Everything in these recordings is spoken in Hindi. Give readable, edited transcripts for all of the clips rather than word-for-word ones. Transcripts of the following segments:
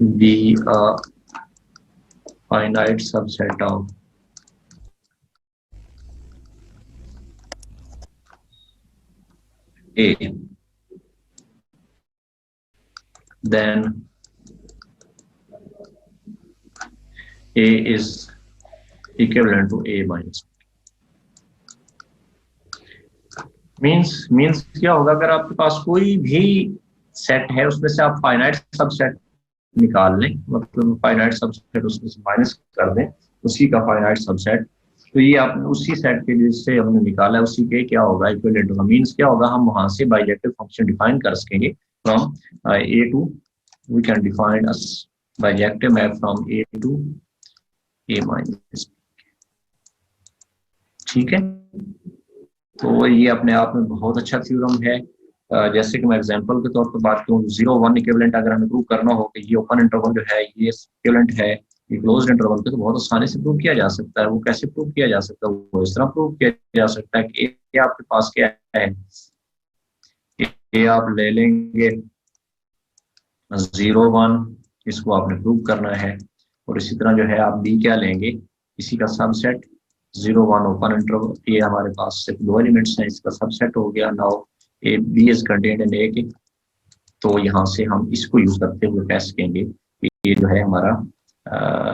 be a finite subset of A, then A is equivalent to A minus. Means क्या होगा, अगर आपके पास कोई भी सेट है उसमें से आप फाइनाइट सबसेट निकाल लें, मतलब फाइनाइट सबसेट उसमें से माइनस कर दें उसी का फाइनाइट सबसेट, तो ये आपने उसी सेट के लिए से हमने निकाला है, उसी के क्या होगा इक्विवेलेंट होगा। मीन्स क्या होगा, हम वहां से बाइजेक्टिव फंक्शन डिफाइन कर सकेंगे from A to, we can define a bijective map from A to A minus. ठीक है, तो ये अपने आप में बहुत अच्छा थ्योरम है। जैसे कि मैं एग्जांपल के तौर पर बात करूं, 0-1 इक्विवेलेंट अगर हमें प्रूव करना हो कि ये ओपन इंटरवल जो है ये इक्विवेलेंट है ये क्लोज्ड इंटरवल के, तो बहुत आसानी से प्रूव किया जा सकता है। वो कैसे प्रूव किया जा सकता है? वो इस तरह प्रूव किया जा सकता है कि ये आपके पास क्या है, ये आप ले लेंगे 0-1, इसको आपने प्रूव करना है, और इसी तरह जो है आप बी क्या लेंगे, इसी का सबसेट 0-1 ओपन इंटरवल, ये हमारे पास सिर्फ दो एलिमेंट्स हैं, इसका सबसेट हो गया। Now A B is contained in A K, तो यहाँ से हम इसको यूज करते हुए कह सकेंगे कि ये जो है हमारा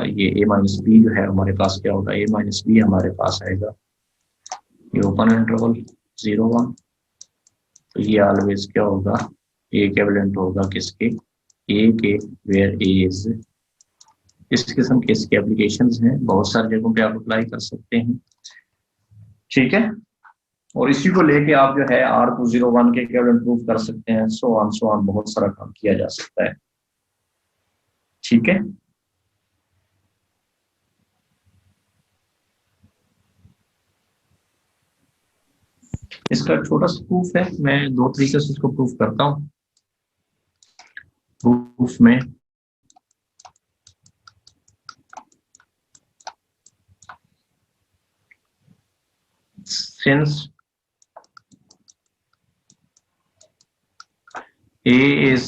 ये ए माइनस बी जो है हमारे पास क्या होगा, ए माइनस बी हमारे पास आएगा ये ओपन इंटरवल 0-1, तो ये ऑलवेज क्या होगा, ए इक्विवेलेंट होगा किसके, ए के, वेयर ए इज। इस किस्म के इसके एप्लीकेशंस हैं, बहुत सारी जगहों पे आप अप्लाई कर सकते हैं। ठीक है, और इसी को लेके आप जो है R201 के इक्विवेलेंट प्रूव कर सकते हैं, सो ऑन बहुत सारा काम किया जा सकता है। ठीक है, इसका छोटा सा प्रूफ है, मैं दो तरीके से इसको प्रूफ करता हूं। प्रूफ में since A is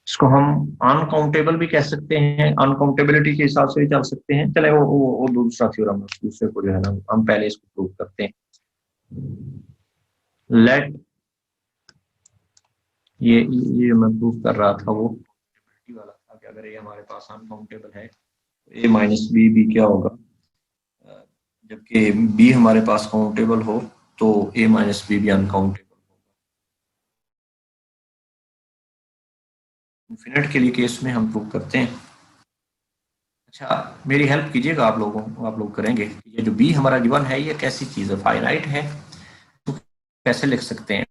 इसको हम अनकाउंटेबल भी कह सकते हैं, अनकाउंटेबिलिटी के हिसाब से भी चल सकते हैं। चले वो दूसरा थ्योरम है, दूसरे को जो है ना हम पहले इसको प्रूव करते हैं। लेट ये मैं प्रूव कर रहा था वो वाला था कि अगर ये हमारे पास अनकाउंटेबल है तो ए माइनस बी क्या होगा, जबकि बी हमारे पास काउंटेबल हो तो ए माइनस बी भी अनकाउंटेबल होगा। इन्फिनिट के लिए केस में हम प्रूव करते हैं। अच्छा, मेरी हेल्प कीजिएगा आप लोग करेंगे, ये जो बी हमारा गिवन है ये कैसी चीज है, फाइनाइट है, तो कैसे लिख सकते हैं?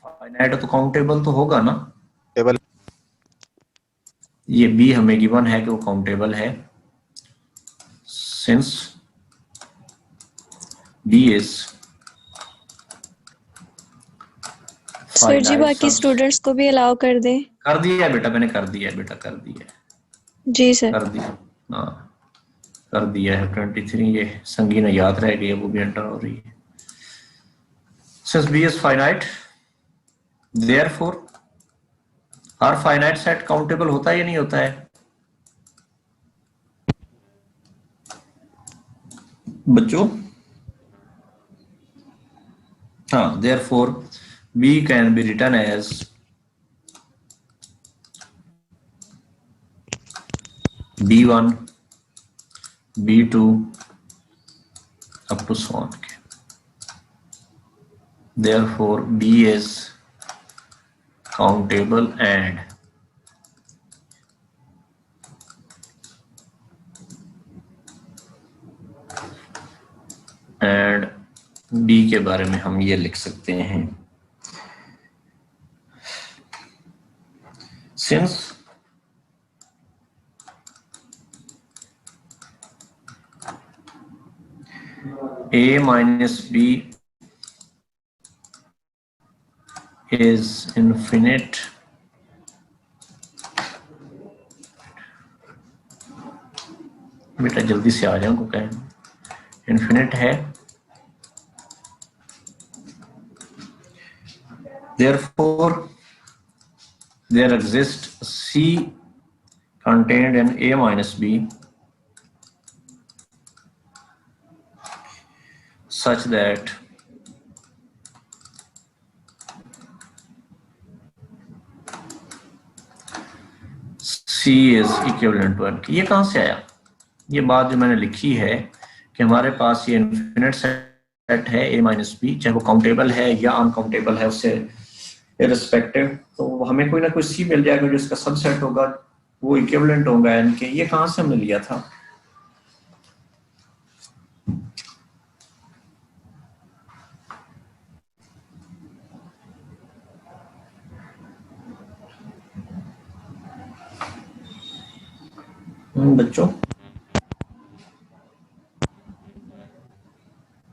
फाइनाइट तो काउंटेबल तो होगा ना, टेबल। ये बी हमें गिवन है कि वो काउंटेबल है, सिंस बी इज सर जी बाकी स्टूडेंट्स को भी अलाउ कर दें। कर दिया बेटा, मैंने कर दिया बेटा, कर दिया जी सर, कर दिया, हाँ कर दिया है। 23 ये संगीन याद रह गई, वो भी एंटर हो रही है। Since B is finite, therefore हर फाइनाइट सेट काउंटेबल होता है या नहीं होता है बच्चों? हाँ, therefore B can be written as B1, B2 up to so on. Therefore, B is countable and B के बारे में हम ये लिख सकते हैं, since A minus B is infinite, बेटा जल्दी से आ जाओ, को कहें इन्फिनिट है, therefore there exists C contained in A minus B such that C is equivalent to N। ये कहाँ से आया? ये बात जो मैंने लिखी है कि हमारे पास ये इन्फिनिट सेट है A माइनस बी, चाहे वो काउंटेबल है या अनकाउंटेबल है, उससे इररिस्पेक्टिव, तो हमें कोई ना कोई C मिल जाएगा जो इसका सबसेट होगा, वो इक्विवेलेंट होगा N के। ये कहाँ से हमने लिया था? बच्चों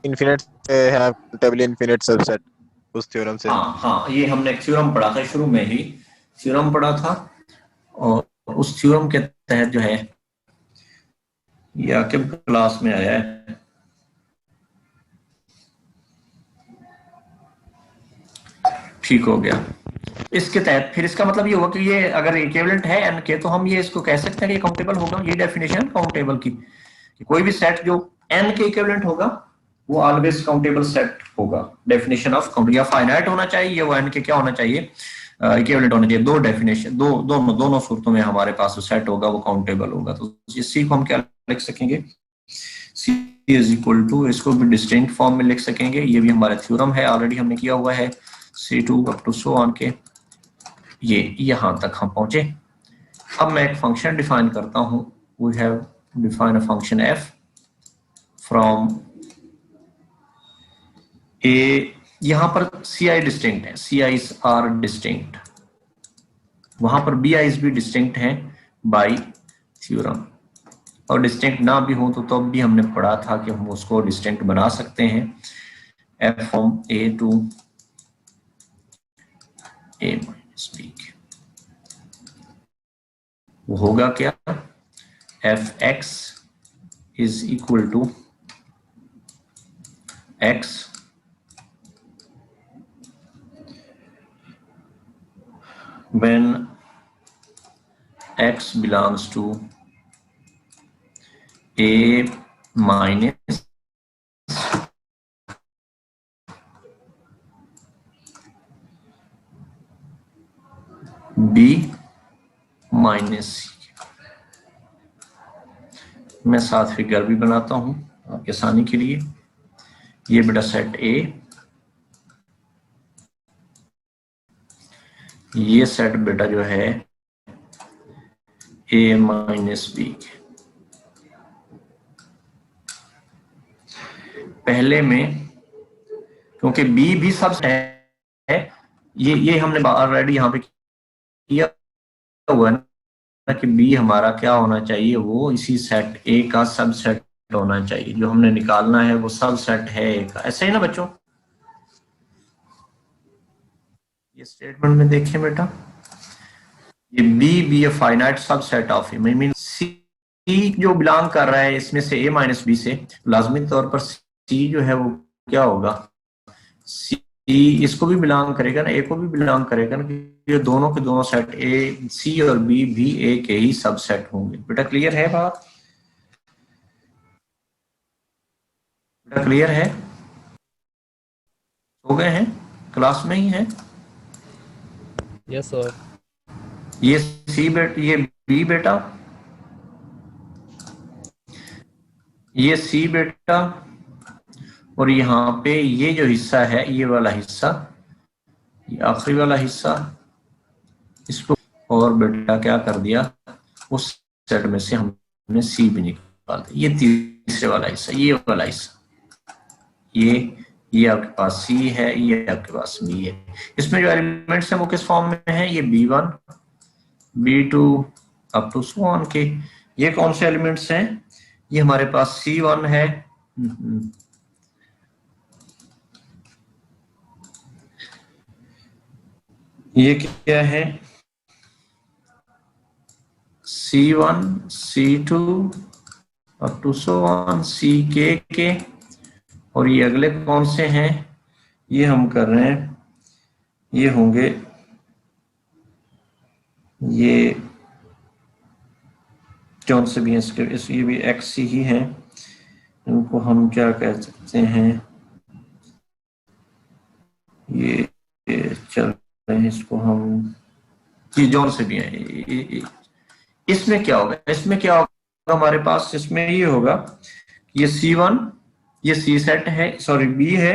इन्फिनिट है टेबल इन्फिनिट सबसेट उस थ्योरम से। हाँ, ये हमने एक थ्योरम पढ़ा था, शुरू में ही थ्योरम पढ़ा था, और उस थ्योरम के तहत जो है ये आकिब क्लास में आया है। ठीक हो गया। इसके तहत फिर इसका मतलब ये हुआ कि ये अगर इक्विवेलेंट है n के, तो हम ये इसको कह सकते हैं कि ये काउंटेबल होगा। ये डेफिनेशन काउंटेबल की, कि कोई भी सेट जो n के इक्विवेलेंट होगा वो ऑलवेज काउंटेबल सेट होगा। डेफिनेशन ऑफ काउंट, या फाइनाइट होना चाहिए, वो n के क्या होना चाहिए, इक्विवेलेंट होना चाहिए। दो डेफिनेशन, दोनों सूरतों में हमारे पास जो सेट होगा वो काउंटेबल होगा। तो इस सी को हम क्या लिख सकेंगे, C इज इक्वल टू, इसको भी डिस्टिंक्ट फॉर्म में लिख सकेंगे। ये भी हमारा थ्योरम है, ऑलरेडी हमने किया हुआ है, C2 up to so on के ये यहां तक हम पहुंचे। अब मैं एक फंक्शन डिफाइन करता हूं। We have define a function f from A, यहां पर ci डिस्टिंक्ट है, ci's आर डिस्टिंक्ट, वहां पर bi's भी डिस्टिंक्ट हैं बाय थ्योरम, और डिस्टिंक्ट ना भी हो तो तब भी हमने पढ़ा था कि हम उसको डिस्टिंक्ट बना सकते हैं। f from a to a minus b, वो होगा क्या, fx इज equal to x when x belongs to a minus b minus C. मैं साथ फिगर भी बनाता हूं आपके आसानी के लिए। ये बेटा सेट ए, ये सेट बेटा जो है ए माइनस बी। पहले में क्योंकि बी भी सब है, ये हमने ऑलरेडी यहाँ पे किया हुआ है ना कि बी हमारा क्या होना चाहिए, वो इसी सेट ए का सबसेट होना चाहिए। जो हमने निकालना है वो सबसेट है ए का। ऐसा ही ना बच्चों, ये स्टेटमेंट में देखें बेटा, ये B a finite subset of A, mean C जो बिलोंग कर रहा है इसमें से ए माइनस बी से, लाजमी तौर पर सी जो है वो क्या होगा, सी इसको भी बिलोंग करेगा ना, ए को भी बिलोंग करेगा ना, ये दोनों के दोनों सेट ए, सी और बी भी ए के ही सबसेट होंगे। बेटा क्लियर है बात? बेटा क्लियर है? हो गए हैं, क्लास में ही है? Yes sir. ये सी बेटा, ये बी बेटा, ये सी बेटा, और यहाँ पे ये जो हिस्सा है, ये वाला हिस्सा, ये आखिरी वाला हिस्सा, इसको और बेटा क्या कर दिया, उस सेट में से हमने सी भी निकाल दिया। ये तीसरे वाला हिस्सा, ये वाला हिस्सा, ये आपके पास सी है, ये आपके पास बी है। इसमें जो एलिमेंट्स हैं वो किस फॉर्म में है, ये B1 B2 up to so on के। ये कौन से एलिमेंट्स हैं, ये हमारे पास C1 है, ये क्या है, C1 C2 up to so on CK, और ये अगले कौन से हैं, ये हम कर रहे हैं ये होंगे ये जौन से भी हैं इसके ये भी एक्स ही हैं, इनको हम क्या कह सकते हैं, ये चल रहे हैं, इसको हम ये जौन से भी हैं। इसमें क्या होगा, इसमें क्या होगा हमारे पास, इसमें ये होगा ये C1 ये सी सेट है, सॉरी बी है,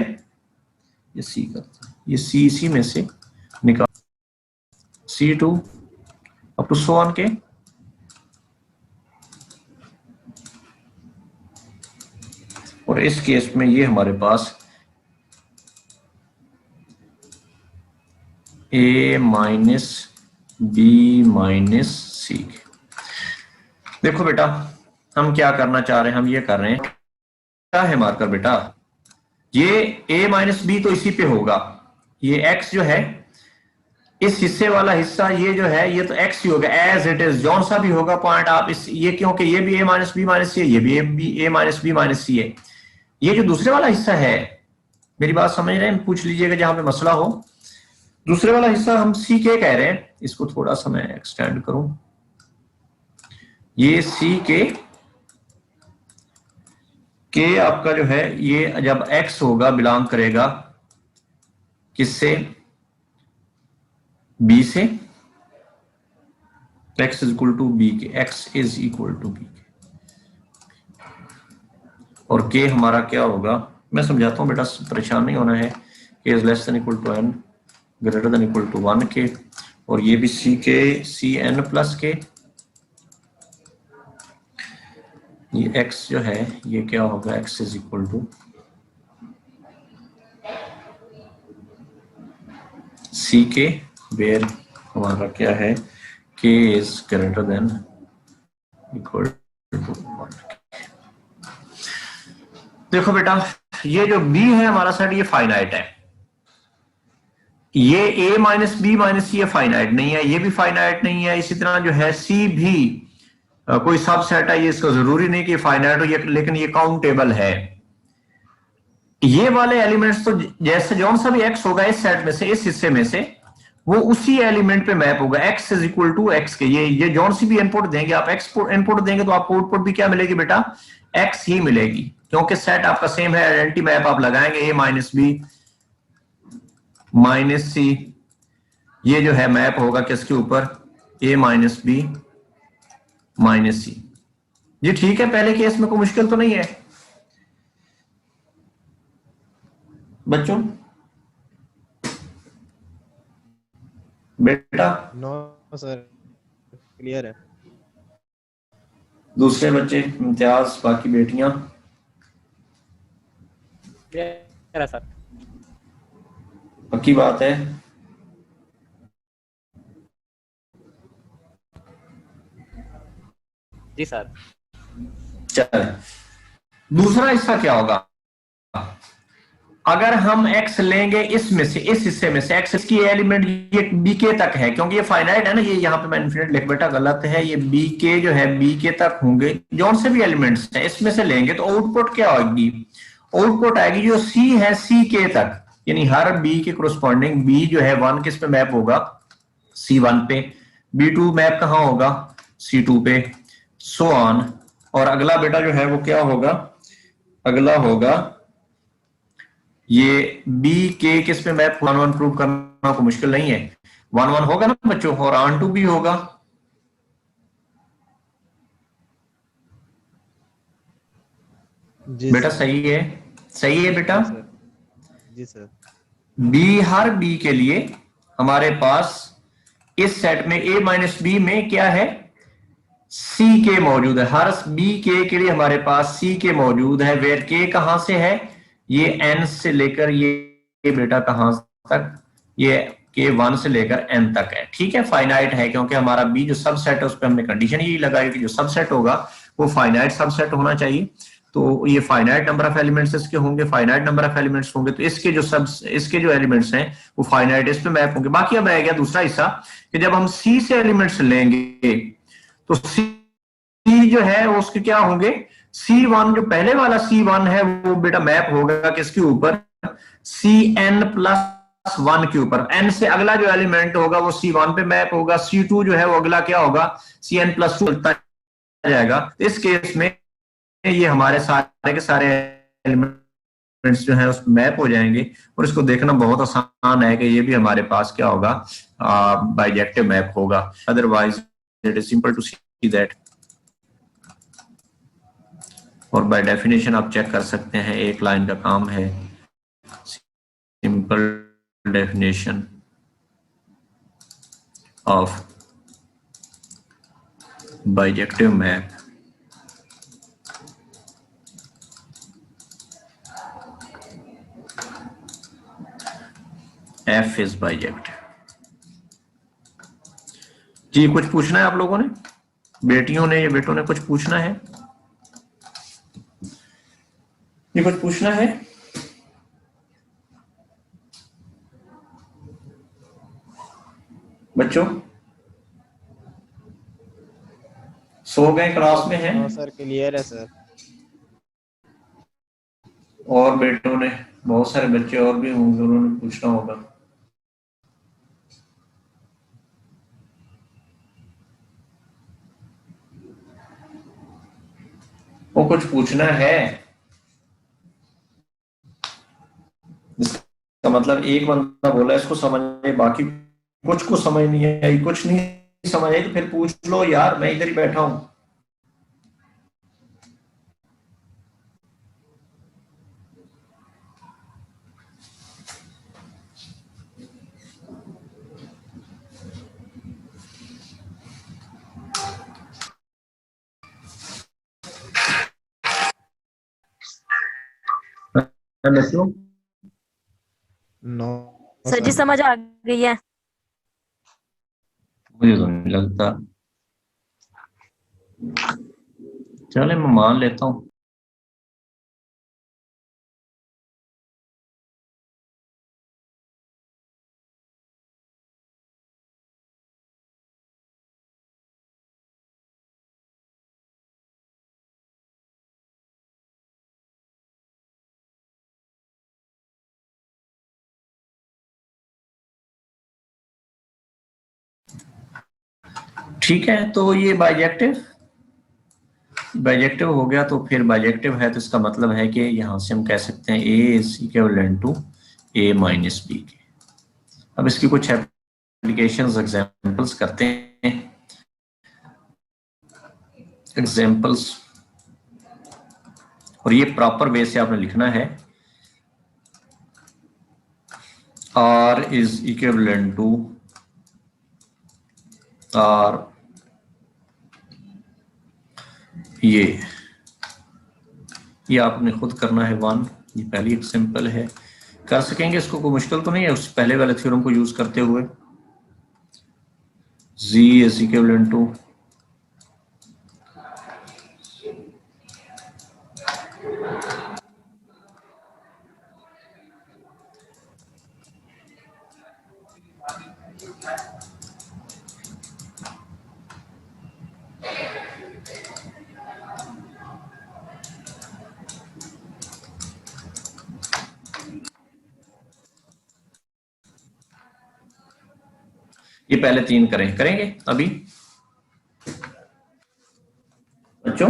ये सी करता है, ये सी इसी में से निकाल C2 up to so on के, और इस केस में ये हमारे पास A माइनस बी माइनस सी। देखो बेटा हम क्या करना चाह रहे हैं, हम ये कर रहे हैं, क्या है मार्कर बेटा, ये A माइनस बी तो इसी पे होगा, ये x जो है इस हिस्से वाला हिस्सा ये जो है ये तो x ही होगा एज इट इज, जौन सा भी होगा पॉइंट आप इस ये, क्योंकि ये भी A माइनस बी माइनस सी है, ये भी A माइनस बी माइनस सी है। ये जो दूसरे वाला हिस्सा है, मेरी बात समझ रहे हैं, पूछ लीजिएगा जहां पे मसला हो, दूसरे वाला हिस्सा हम सी के कह रहे हैं, इसको थोड़ा सा मैं एक्सटेंड करूं, ये सी के आपका जो है ये जब x होगा बिलोंग करेगा किससे, b से, x is equal to b k, x is equal to b k, और k हमारा क्या होगा, मैं समझाता हूं बेटा, परेशान नहीं होना है, k is less than equal to n greater than equal to 1 के, और ये भी सी के सी एन प्लस के, ये x जो है ये क्या होगा, x is equal to c k where हमारा क्या है, k is greater than equal to 1। देखो बेटा ये जो b है हमारा सेट ये फाइनाइट है, ये a minus b minus c finite नहीं है, ये भी फाइनाइट नहीं है, इसी तरह जो है c भी कोई सबसेट है, ये इसका जरूरी नहीं कि फाइनाइट हो, लेकिन ये काउंटेबल है। ये वाले एलिमेंट्स तो जैसे जौन सा भी x होगा इस सेट में से, इस हिस्से में से, वो उसी एलिमेंट पे मैप होगा, x is equal to x के, ये जौन सी भी इनपुट देंगे आप, x इनपुट देंगे तो आपको आउटपुट भी क्या मिलेगी बेटा, x ही मिलेगी, क्योंकि सेट आपका सेम है, आइडेंटिटी मैप आप लगाएंगे, a माइनस बी माइनस सी, ये जो है मैप होगा किसके ऊपर, a माइनस बी माइनस सी। ये ठीक है, पहले केस में कोई मुश्किल तो नहीं है बच्चों, बेटा नो सर, क्लियर है। दूसरे बच्चे इम्तियाज, बाकी बेटियां, क्लियर है सर। पक्की बात है, जी सर। चल दूसरा हिस्सा क्या होगा, अगर हम x लेंगे इसमें से, इस हिस्से में से, x की एलिमेंट ये bk तक है, क्योंकि ये फाइनाइट है ना, ये यहाँ पे मैं इन्फिनिट लिख बैठा, गलत है, ये bk जो है bk तक होंगे, जौन से भी एलिमेंट्स हैं इसमें से लेंगे तो आउटपुट क्या होगी, आउटपुट आएगी जो c है ck तक, यानी हर b के कोरस्पॉन्डिंग b जो है 1 किस पे मैप होगा, c1 पे, b2 मैप कहां होगा, c2 पे, सो ऑन, और अगला बेटा जो है वो क्या होगा, अगला होगा ये बी के किस पे मैप, 1 1 प्रूव करना को मुश्किल नहीं है, 1 1 होगा ना बच्चों, और ऑन टू भी होगा, जी बेटा सर। सही है, सही है बेटा, जी सर। बी हर बी के लिए हमारे पास इस सेट में a माइनस बी में क्या है, सी के मौजूद है, हर बी के लिए हमारे पास सी के मौजूद है, वेयर के कहां से है, ये n से लेकर ये बेटा कहां तक, ये के 1 से लेकर n तक है, ठीक है, फाइनाइट है, क्योंकि हमारा बी जो सबसेट है उस पर हमने कंडीशन यही लगाई कि जो सबसेट होगा वो फाइनाइट सबसेट होना चाहिए, तो ये फाइनाइट नंबर ऑफ एलिमेंट्स इसके होंगे, फाइनाइट नंबर ऑफ एलिमेंट्स होंगे, तो इसके जो एलिमेंट्स हैं वो फाइनाइट इस पे मैप होंगे। बाकी अब रह गया दूसरा हिस्सा कि जब हम सी से एलिमेंट्स लेंगे तो सी जो है वो उसके क्या होंगे, C1 जो पहले वाला C1 है वो बेटा मैप होगा किसके ऊपर, Cn प्लस 1 के ऊपर, n से अगला जो एलिमेंट होगा वो C1 पे मैप होगा, C2 जो है वो अगला क्या होगा, Cn+2 चलता जाएगा। इस केस में ये हमारे सारे के सारे एलिमेंट्स जो है उस मैप हो जाएंगे, और इसको देखना बहुत आसान है कि ये भी हमारे पास क्या होगा, बाइजेक्टिव मैप होगा। Otherwise it is simple to see that, और बाय डेफिनेशन आप चेक कर सकते हैं, एक लाइन का काम है। Simple definition of bijective map F is bijective. जी कुछ पूछना है आप लोगों ने, बेटियों ने या बेटों ने कुछ पूछना है? ये कुछ पूछना है? बच्चों सो गए, क्लास में हैं? हाँ सर, क्लियर है सर। और बेटों ने, बहुत सारे बच्चे और भी होंगे, उन्होंने पूछना होगा। वो कुछ पूछना है? इसका मतलब एक बंदा बोला इसको समझ में, बाकी कुछ को समझ नहीं आई, कुछ नहीं समझ आई तो फिर पूछ लो यार, मैं इधर ही बैठा हूं। बच्चों नो सर जी समझ आ गई है। मुझे तो नहीं लगता, चले मैं मान लेता हूँ। ठीक है, तो ये बाइजेक्टिव हो गया। तो फिर बाइजेक्टिव है तो इसका मतलब है कि यहां से हम कह सकते हैं A is equivalent to A minus B K. अब इसकी कुछ एप्लीकेशंस एग्जांपल्स करते हैं। एग्जांपल्स, और ये प्रॉपर वे से आपने लिखना है। R is equivalent to R, ये आपने खुद करना है 1। ये पहली एग्जांपल है, कर सकेंगे इसको, कोई मुश्किल तो नहीं है उस पहले वाले थ्योरम को यूज करते हुए। Z इज इक्विवेलेंट टू ये पहले 3 करेंगे अभी बच्चों।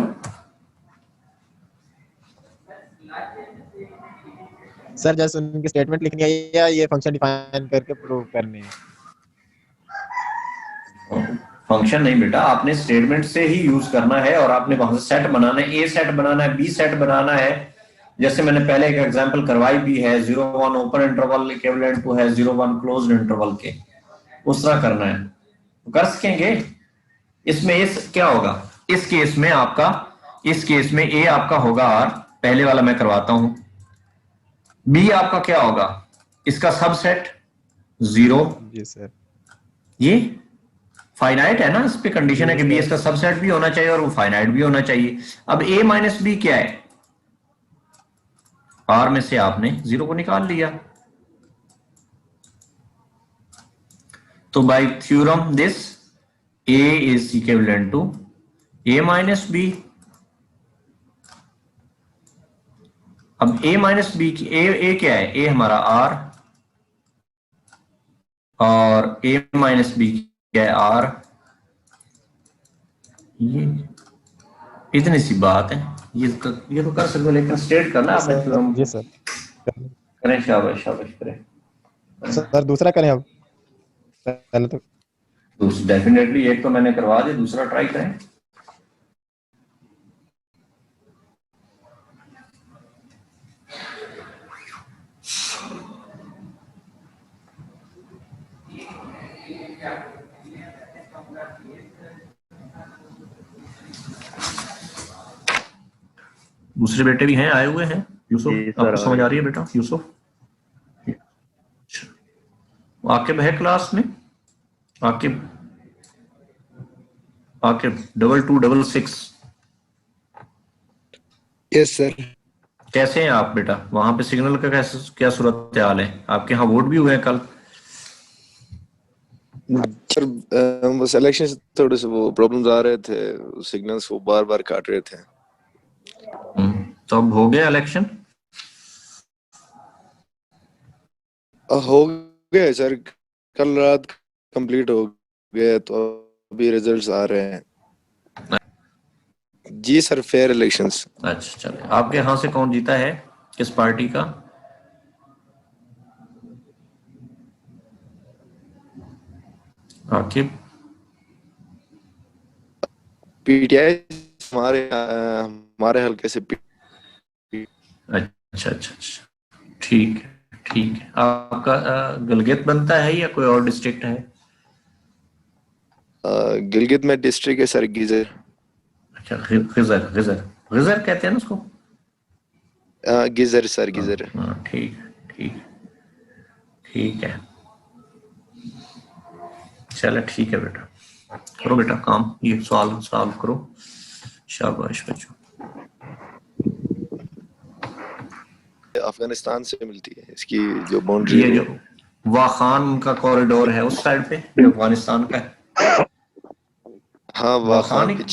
सर, जैसे उनकी स्टेटमेंट लिखनी है या ये फंक्शन डिफाइन करके प्रूव करने है? फंक्शन नहीं बेटा, आपने स्टेटमेंट से ही यूज करना है, और आपने वहां से सेट बनाना है, ए सेट बनाना है, बी सेट बनाना है। जैसे मैंने पहले एक एग्जांपल करवाई भी है, 0 1 ओपन इंटरवल इक्विवेलेंट टू है 0 1 क्लोज्ड इंटरवल के, उस तरह करना है तो कर सकेंगे। इसमें इस क्या होगा, इस केस में आपका, इस केस में ए आपका होगा आर, पहले वाला मैं करवाता हूं। बी आपका क्या होगा, इसका सबसेट 0। जी सर। ये फाइनाइट है ना, इस पे कंडीशन है कि बी इसका सबसेट भी होना चाहिए और वो फाइनाइट भी होना चाहिए। अब ए माइनस बी क्या है, आर में से आपने 0 को निकाल लिया, तो by theorem this A is equivalent to A minus B. अब ए माइनस बी की ए क्या है, ए हमारा आर, और a माइनस बी क्या है r, ये इतनी सी बात है, ये तो कर सकते हो, लेकिन स्टेट करना आपने थ्योरम। जी सर। करें, शाबाश शाबाश करें। सर दूसरा करें अब, पहले तो डेफिनेटली एक तो मैंने करवा दिया, दूसरा ट्राई करें। दूसरे बेटे भी हैं, आए हुए हैं। यूसुफ, आपको समझ आ रही है बेटा? यूसुफ आकिब है क्लास में? आकिब, आकिब 2266। Yes sir. कैसे हैं आप बेटा? वहां पे सिग्नल का कैसे, क्या सूरत हाल है? आपके यहाँ वोट भी हुए हैं कल? सर बस इलेक्शन से थोड़े से वो प्रॉब्लम्स आ रहे थे, सिग्नल्स वो बार बार काट रहे थे। तो अब हो गया इलेक्शन? हो गए सर, कल रात कंप्लीट हो गए, तो अभी रिजल्ट्स आ रहे हैं। जी सर, फेयर इलेक्शंस। अच्छा चले, आपके यहाँ से कौन जीता है, किस पार्टी का? आकिब पीटीआई हमारे हल्के से अच्छा अच्छा अच्छा, ठीक है ठीक है। आपका गलगित बनता है या कोई और डिस्ट्रिक्ट है? गिलगित में डिस्ट्रिक्ट है सर, गीजर। अच्छा, गिजर गिजर गिजर कहते हैं ना उसको? Geyser sir, geyser. हाँ ठीक है ठीक है ठीक है। चलो ठीक है बेटा, करो बेटा काम, ये सवाल सॉल्व करो। शाबाश बच्चों। अफगानिस्तान से मिलती है इसकी जो बाउंड्री ये है। जो वाखान का कॉरिडोर है उस साइड पे जो अफगानिस्तान का है? हाँ, वाखान वाखान ही, की हाँ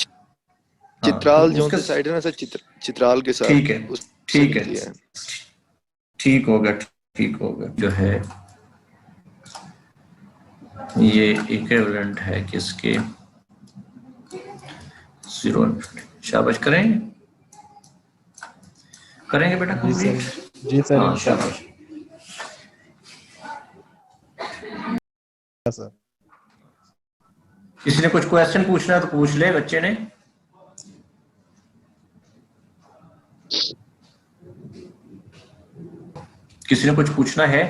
तो चित्राल जोन उसके, से साइड है ना सर, चित्राल के साथ ठीक है उससे ठीक है मिलती है। ठीक हो गया ठीक हो गया। जो है ये इक्विवेलेंट है किसके? 0। शाबाश, करेंगे करेंगे बेटा जी सर। कंप्लीट। जी सर हाँ इंशाल्लाह शाबाश। सर। किसी ने कुछ क्वेश्चन पूछना है तो पूछ ले बच्चे ने। किसी ने कुछ पूछना है?